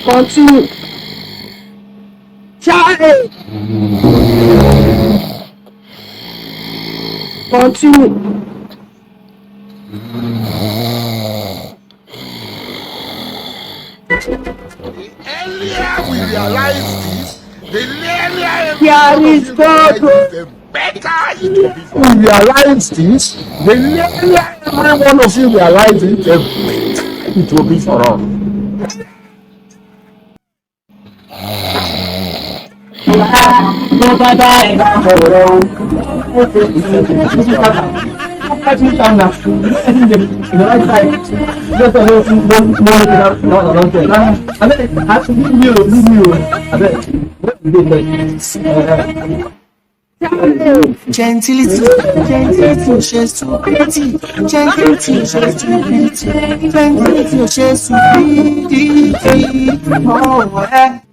Continue. Child. Continue. The earlier we realize this, the earlier There is God. the better it will be. We realize this, the earlier every one of you realize it, the better it will be for us. Gentility, she's too pretty. Gentility, she's too pretty. Gentility, she's too pretty. Oh,